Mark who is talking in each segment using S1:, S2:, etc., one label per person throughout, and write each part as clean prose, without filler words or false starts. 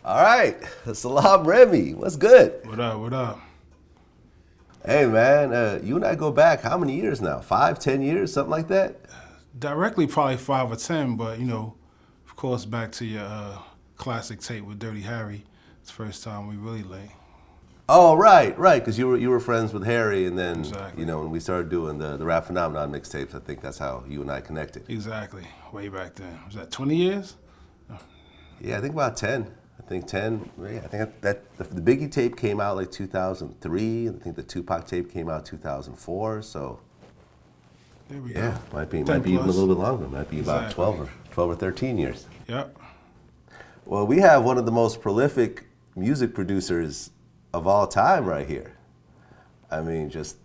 S1: All right, Salaam Remi, what's good?
S2: What up? What up?
S1: Hey man, you and I go back how many years now? 5, 10 years, something like that?
S2: Directly, probably 5 or 10, but of course, back to your classic tape with Dirty Harry. It's the first time we really linked.
S1: Oh, right, because you were friends with Harry, and then
S2: Exactly.
S1: when we started doing the Rap Phenomenon mixtapes, I think that's how you and I connected.
S2: Exactly. Way back then. Was that 20 years?
S1: Yeah, I think about 10. I think 10. Yeah, I think that the Biggie tape came out like 2003, and I think the Tupac tape came out 2004. So
S2: There we
S1: yeah,
S2: go.
S1: might be
S2: 10
S1: even a
S2: plus.
S1: little bit longer. Might be about
S2: Exactly.
S1: 12 or 13 years.
S2: Yep.
S1: Well, we have one of the most prolific music producers of all time right here. I mean, just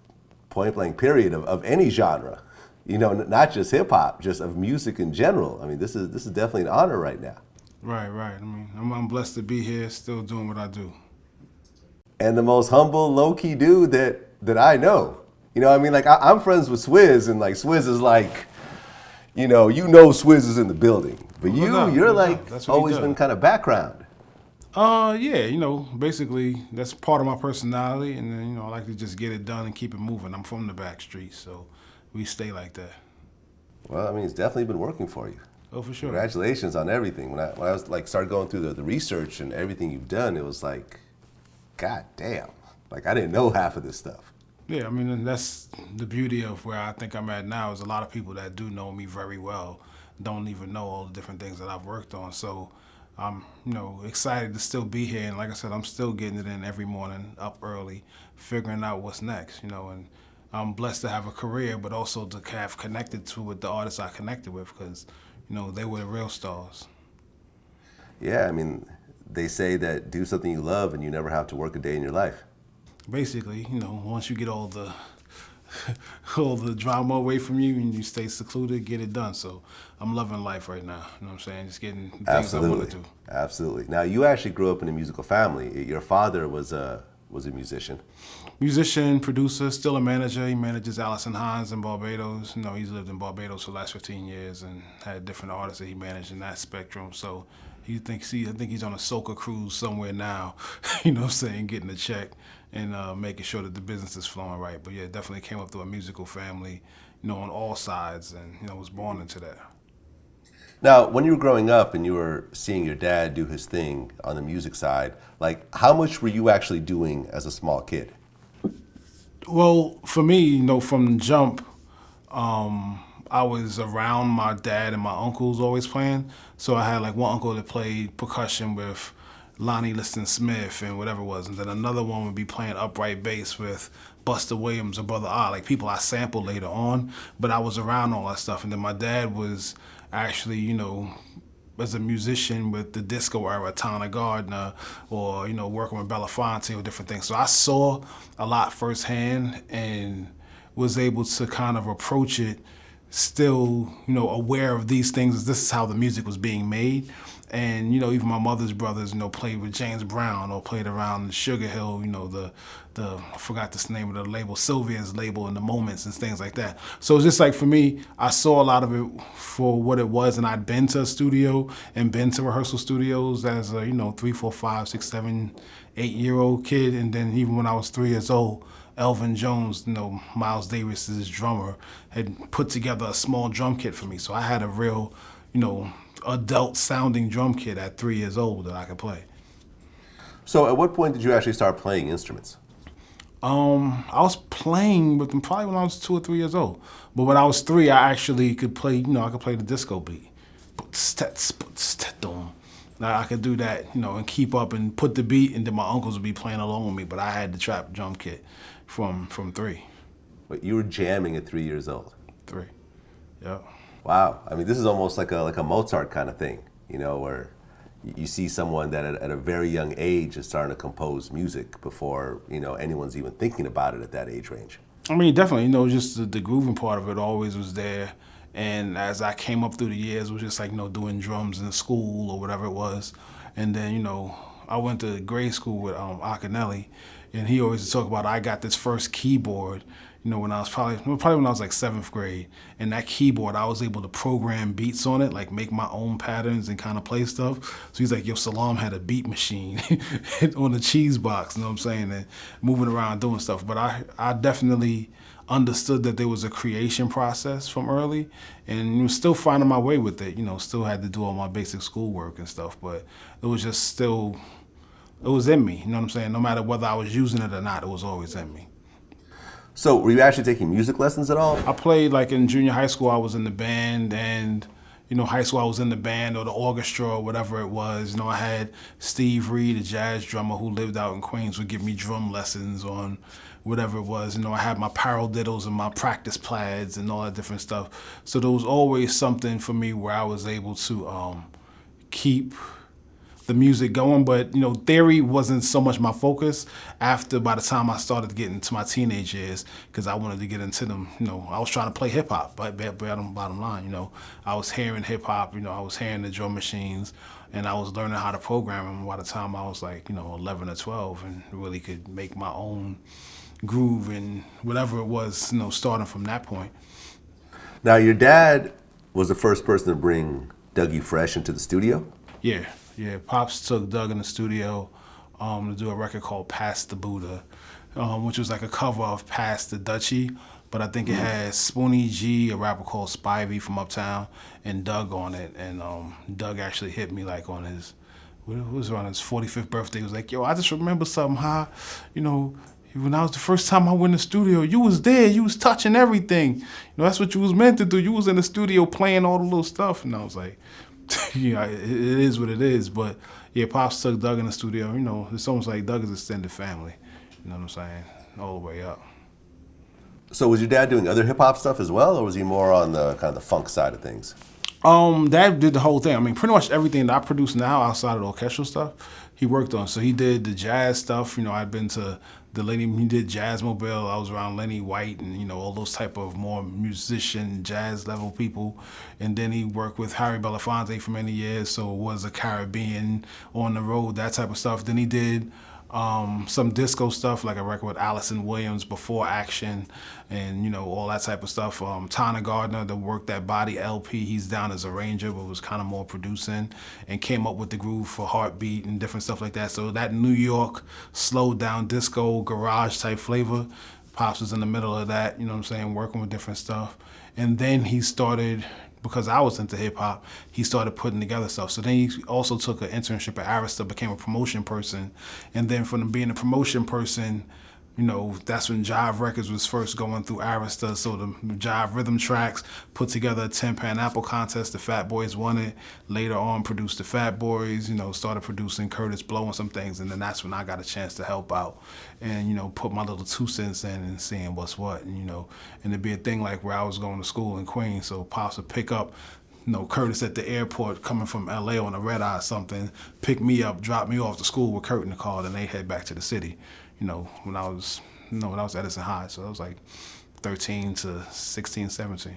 S1: point blank period of any genre. Not just hip hop, just of music in general. I mean, this is definitely an honor right now.
S2: Right. I mean, I'm blessed to be here, still doing what I do.
S1: And the most humble, low key dude that I know. I mean, like I'm friends with Swizz, and like Swizz is like, Swizz is in the building, but you're like
S2: That's what he
S1: always
S2: does.
S1: been kind of background.
S2: Yeah, basically that's part of my personality, and then I like to just get it done and keep it moving. I'm from the back streets, so we stay like that.
S1: Well, I mean, it's definitely been working for you.
S2: Oh, for sure.
S1: Congratulations on everything. When I was like started going through the research and everything you've done, it was like, God damn, like I didn't know half of this stuff.
S2: Yeah, I mean, and that's the beauty of where I think I'm at now is a lot of people that do know me very well don't even know all the different things that I've worked on. So I'm, excited to still be here. And like I said, I'm still getting it in every morning, up early, figuring out what's next, and I'm blessed to have a career, but also to have connected to with the artists I connected with because, they were the real stars.
S1: Yeah, I mean, they say that do something you love and you never have to work a day in your life.
S2: Basically, once you get all the all the drama away from you and you stay secluded, get it done. So I'm loving life right now. You know what I'm saying? Just getting things I want to do.
S1: Absolutely. Now, you actually grew up in a musical family. Your father was a musician.
S2: Musician, producer, still a manager. He manages Allison Hines in Barbados. He's lived in Barbados for the last 15 years and had different artists that he managed in that spectrum. So I think he's on a soca cruise somewhere now, getting a check and making sure that the business is flowing right. But yeah, definitely came up through a musical family, on all sides and, was born into that.
S1: Now, when you were growing up and you were seeing your dad do his thing on the music side, like how much were you actually doing as a small kid?
S2: Well, for me, from the jump, I was around my dad and my uncles always playing. So I had like one uncle that played percussion with Lonnie Liston Smith and whatever it was. And then another one would be playing upright bass with Buster Williams or Brother Ah, like people I sampled later on. But I was around all that stuff. And then my dad was actually, as a musician with the disco era, Tana Gardner, or, working with Belafonte or different things. So I saw a lot firsthand and was able to kind of approach it still, aware of these things. This is how the music was being made. And, even my mother's brothers, played with James Brown or played around Sugar Hill, I forgot the name of the label, Sylvia's label and the Moments and things like that. So it's just like for me, I saw a lot of it for what it was, and I'd been to a studio and been to rehearsal studios as a, 3, 4, 5, 6, 7, 8-year-old kid. And then even when I was 3 years old, Elvin Jones, Miles Davis's drummer, had put together a small drum kit for me. So I had a real, adult sounding drum kit at 3 years old that I could play.
S1: So at what point did you actually start playing instruments?
S2: I was playing with them probably when I was 2 or 3 years old. But when I was 3, I actually could play, I could play the disco beat. Now I could do that, and keep up and put the beat, and then my uncles would be playing along with me. But I had the trap drum kit from 3.
S1: But you were jamming at 3 years old.
S2: 3, yeah.
S1: Wow. I mean, this is almost like a Mozart kind of thing, where you see someone that at a very young age is starting to compose music before, anyone's even thinking about it at that age range.
S2: I mean, definitely, just the grooving part of it always was there. And as I came up through the years, it was just like, doing drums in school or whatever it was. And then, I went to grade school with Akinelli, and he always talk about I got this first keyboard, when I was probably when I was like 7th grade. And that keyboard, I was able to program beats on it, like make my own patterns and kind of play stuff. So he's like, yo, Salaam had a beat machine on the cheese box, you know what I'm saying, and moving around doing stuff. But I definitely understood that there was a creation process from early, and still finding my way with it. Still had to do all my basic schoolwork and stuff, but it was just still, it was in me. You know what I'm saying? No matter whether I was using it or not, it was always in me.
S1: So were you actually taking music lessons at all?
S2: I played like in junior high school. I was in the band, and high school I was in the band or the orchestra or whatever it was. I had Steve Reed, a jazz drummer who lived out in Queens, would give me drum lessons on whatever it was. I had my paradiddles and my practice plaids and all that different stuff. So there was always something for me where I was able to keep the music going, but theory wasn't so much my focus by the time I started getting to my teenage years, because I wanted to get into them. I was trying to play hip hop, but bottom line, I was hearing hip hop, I was hearing the drum machines, and I was learning how to program them by the time I was like 11 or 12, and really could make my own groove and whatever it was, starting from that point.
S1: Now, your dad was the first person to bring Dougie Fresh into the studio?
S2: Yeah. Pops took Doug in the studio to do a record called Pass the Buddha, which was like a cover of Pass the Dutchie, but I think it had Spoonie G, a rapper called Spivey from Uptown, and Doug on it. And Doug actually hit me like on his, it was around his 45th birthday. He was like, yo, I just remember something, how, when I was the first time I went in the studio, you was there, you was touching everything. That's what you was meant to do. You was in the studio playing all the little stuff. And I was like, it is what it is. But yeah, Pops took Doug in the studio. It's almost like Doug is extended family. You know what I'm saying? All the way up.
S1: So was your dad doing other hip hop stuff as well, or was he more on the kind of the funk side of things?
S2: Dad did the whole thing. I mean, pretty much everything that I produce now outside of the orchestral stuff, he worked on. So he did the jazz stuff. I'd been to he did Jazzmobile. I was around Lenny White and, all those type of more musician, jazz level people. And then he worked with Harry Belafonte for many years. So it was a Caribbean, on the road, that type of stuff. Then he did some disco stuff, like a record with Allison Williams, Before Action, and all that type of stuff. Tana Gardner, that worked that Body LP, he's down as arranger, but was kind of more producing, and came up with the groove for Heartbeat and different stuff like that. So that New York slowed down disco garage type flavor, Pops was in the middle of that, working with different stuff. And then he started, because I was into hip hop, he started putting together stuff. So then he also took an internship at Arista, became a promotion person. And then from being a promotion person, that's when Jive Records was first going through Arista. So the Jive rhythm tracks, put together a 10-pan apple contest. The Fat Boys won it. Later on, produced the Fat Boys, started producing Curtis Blow and some things. And then that's when I got a chance to help out and, put my little 2 cents in and seeing what's what. And, and it'd be a thing like where I was going to school in Queens. So Pops would pick up Curtis at the airport coming from LA on a red eye or something, pick me up, drop me off to school with Kurt in the car, then they head back to the city. When I was Edison High, so I was like 13 to 16, 17.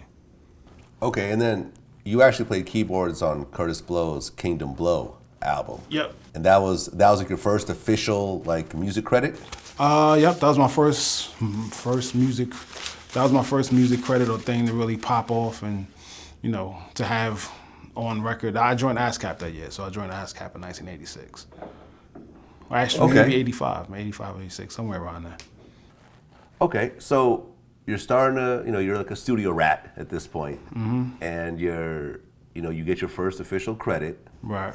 S1: Okay, and then you actually played keyboards on Curtis Blow's Kingdom Blow album.
S2: Yep.
S1: And that was like your first official like music credit?
S2: Yep, that was my first music. That was my first music credit or thing to really pop off and to have on record. I joined ASCAP that year, so I joined ASCAP in 1986. Or actually,
S1: okay.
S2: maybe 85, 86, somewhere around there.
S1: Okay, so you're starting to, you're like a studio rat at this point, and you get your first official credit.
S2: Right.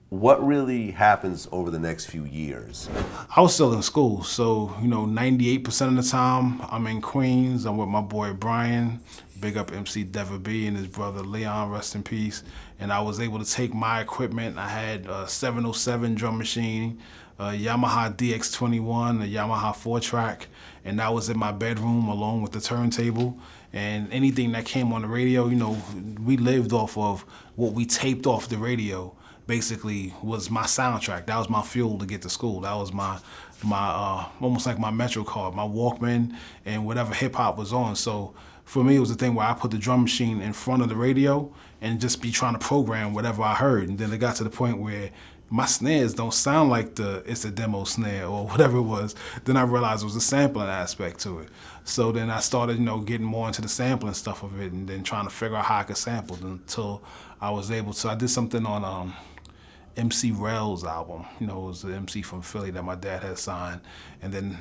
S1: What really happens over the next few years?
S2: I was still in school, so 98% of the time I'm in Queens. I'm with my boy Brian. Big up MC Dever B and his brother Leon, rest in peace. And I was able to take my equipment. I had a 707 drum machine, a Yamaha DX21, a Yamaha 4-track, and that was in my bedroom along with the turntable. And anything that came on the radio, we lived off of what we taped off the radio. Basically was my soundtrack. That was my fuel to get to school. That was my almost like my Metro card, my Walkman, and whatever hip hop was on. So for me, it was the thing where I put the drum machine in front of the radio and just be trying to program whatever I heard. And then it got to the point where my snares don't sound like it's a demo snare or whatever it was. Then I realized it was a sampling aspect to it. So then I started, getting more into the sampling stuff of it, and then trying to figure out how I could sample until I was able to. I did something on MC Rel's album. It was the MC from Philly that my dad had signed. And then,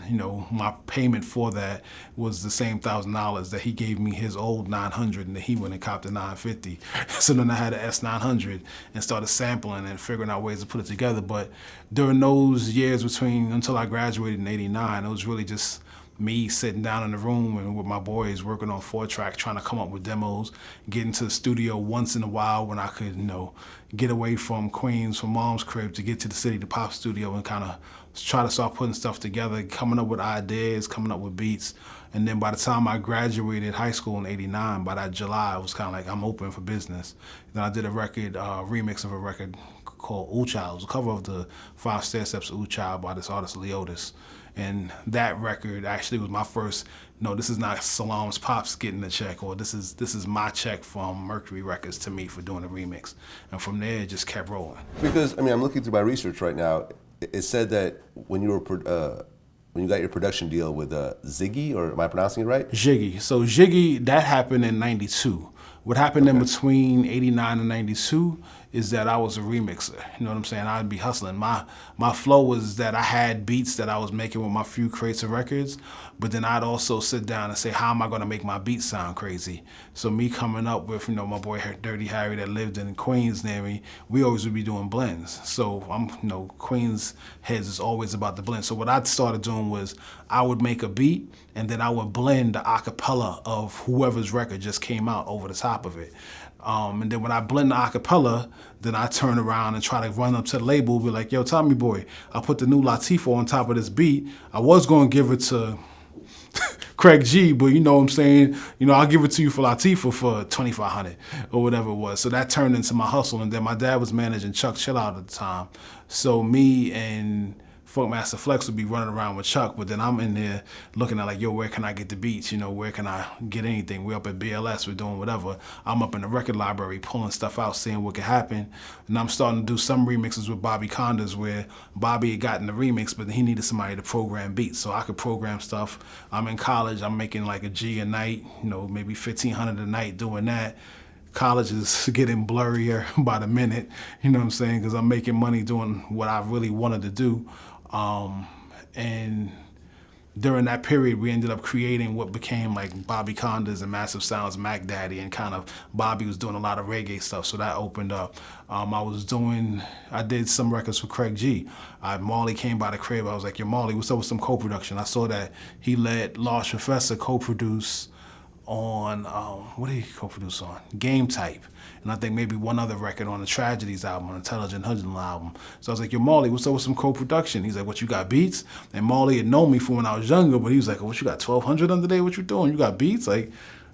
S2: my payment for that was the same $1,000 that he gave me his old 900, and then he went and copped a 950. So then I had an S900 and started sampling and figuring out ways to put it together. But during those years until I graduated in '89, it was really just me sitting down in the room and with my boys working on 4-track, trying to come up with demos, getting to the studio once in a while when I could, get away from Queens, from mom's crib, to get to the City, the pop studio, and kind of try to start putting stuff together, coming up with ideas, coming up with beats. And then by the time I graduated high school in '89, by that July, it was kind of like I'm open for business. Then I did a record, remix of a record called Ooh Child. It was a cover of the 5 Stair Steps of Ooh Child by this artist, Leotis. And that record actually was my first, no, this is not Salaam's Pops getting the check, or this is my check from Mercury Records to me for doing the remix. And from there, it just kept rolling.
S1: Because, I'm looking through my research right now. It said that when you got your production deal with Ziggy, or am I pronouncing it right?
S2: Ziggy. So Ziggy, that happened in '92. What happened in between '89 and '92 is that I was a remixer. You know what I'm saying? I'd be hustling. My flow was that I had beats that I was making with my few crates of records, but then I'd also sit down and say, how am I gonna make my beats sound crazy? So me coming up with, my boy Dirty Harry that lived in Queens near me, we always would be doing blends. So Queens heads is always about the blend. So what I started doing was I would make a beat and then I would blend the acapella of whoever's record just came out over the top of it. And then when I blend the acapella, then I turn around and try to run up to the label, be like, yo, Tommy boy, I put the new Latifah on top of this beat. I was going to give it to Craig G, but you know what I'm saying? I'll give it to you for Latifah for $2,500 or whatever it was. So that turned into my hustle. And then my dad was managing Chuck Chill Out at the time. So me and Funkmaster Flex would be running around with Chuck, but then I'm in there looking at like, yo, where can I get the beats? Where can I get anything? We're up at BLS, we're doing whatever. I'm up in the record library pulling stuff out, seeing what could happen. And I'm starting to do some remixes with Bobby Condas where Bobby had gotten the remix, but he needed somebody to program beats. So I could program stuff. I'm in college, I'm making like a G a night, maybe $1,500 a night doing that. College is getting blurrier by the minute, you know what I'm saying? Because I'm making money doing what I really wanted to do. And during that period, we ended up creating what became like Bobby Condas and Massive Sound's Mac Daddy, and kind of Bobby was doing a lot of reggae stuff, so that opened up. I did some records for Craig G. Marley came by the crib. I was like, yo, Marley, what's up with some co-production? I saw that he let Large Professor co-produce on, what did he co-produce on? Game Type. And I think maybe one other record on the Tragedies album, on the Intelligent Hoodlum album. So I was like, yo, Marley, what's up with some co-production? He's like, what, you got beats? And Marley had known me from when I was younger, but he was like, oh, what, you got 1,200 under there? What you doing? You got beats? Like,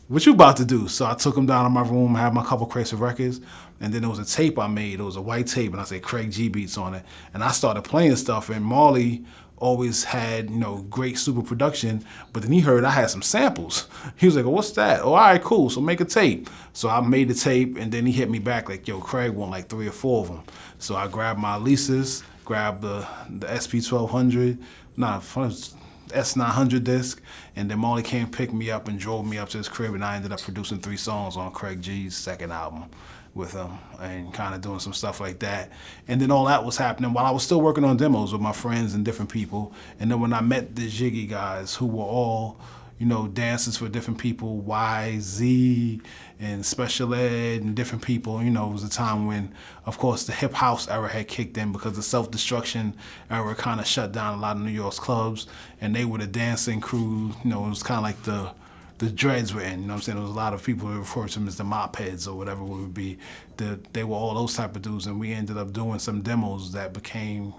S2: what you about to do? So I took him down in my room, I had my couple crates of records, and then there was a tape I made. It was a white tape, and I said Craig G beats on it. And I started playing stuff, and Marley always had, great super production, but then he heard I had some samples. He was like, oh, what's that? Oh, all right, cool, so make a tape. So I made the tape, and then he hit me back like, yo, Craig want like 3 or 4 of them. So I grabbed my Lisa's, grabbed the SP1200, S900 disc, and then Marley came pick me up and drove me up to his crib, and I ended up producing 3 songs on Craig G's second album with him, and kind of doing some stuff like that. And then all that was happening while I was still working on demos with my friends and different people. And then when I met the Jiggy guys, who were all, dancers for different people, YZ and Special Ed and different people, it was a time when, of course, the hip house era had kicked in because the self-destruction era kind of shut down a lot of New York's clubs, and they were the dancing crew. It was kind of like the dreads were in, There was a lot of people who referred to them as the mop heads or whatever it would be. They were all those type of dudes, and we ended up doing some demos that became,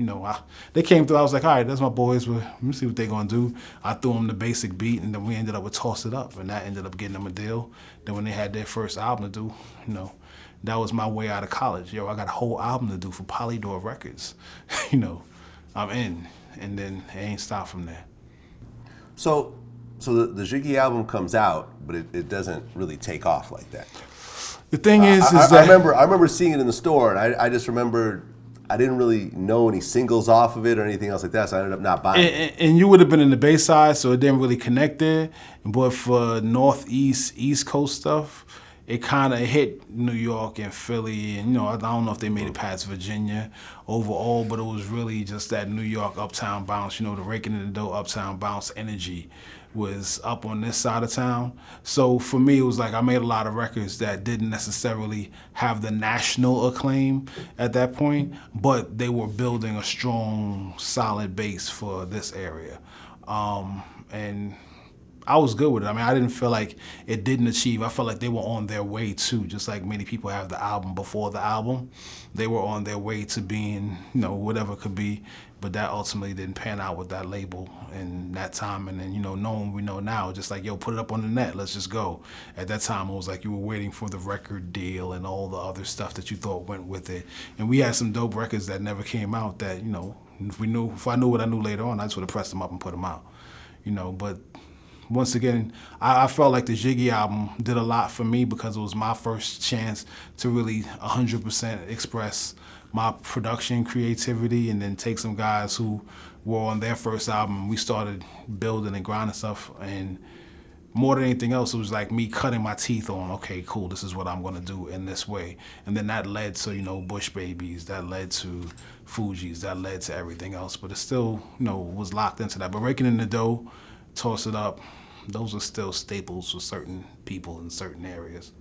S2: they came through. I was like, all right, that's my boys, but let me see what they're gonna do. I threw them the basic beat, and then we ended up with Toss It Up, and that ended up getting them a deal. Then when they had their first album to do, that was my way out of college. Yo, I got a whole album to do for Polydor Records. I'm in, and then it ain't stopped from there.
S1: So the Jiggy album comes out, but it doesn't really take off like that.
S2: The thing is
S1: I
S2: that
S1: remember seeing it in the store, and I just remember I didn't really know any singles off of it or anything else like that, so I ended up not buying it.
S2: And you would have been in the Bayside, so it didn't really connect there. But for Northeast, East Coast stuff, it kind of hit New York and Philly, and I don't know if they made it past Virginia overall, but it was really just that New York uptown bounce. The raking in the dough uptown bounce energy was up on this side of town. So for me, it was like I made a lot of records that didn't necessarily have the national acclaim at that point, but they were building a strong, solid base for this area. And I was good with it. I mean, I didn't feel like it didn't achieve. I felt like they were on their way too, just like many people have the album before the album. They were on their way to being, whatever it could be, but that ultimately didn't pan out with that label and that time. And then, knowing we know now, just like, yo, put it up on the net, let's just go. At that time, it was like you were waiting for the record deal and all the other stuff that you thought went with it. And we had some dope records that never came out that, if I knew what I knew later on, I just would have pressed them up and put them out, but once again, I felt like the Jiggy album did a lot for me because it was my first chance to really 100% express my production creativity and then take some guys who were on their first album. We started building and grinding stuff, and more than anything else, it was like me cutting my teeth on, okay, cool, this is what I'm gonna do in this way. And then that led to, Bush Babies, that led to Fugees, that led to everything else. But it still, was locked into that. But Raking in the Dough, Toss It Up, those are still staples for certain people in certain areas.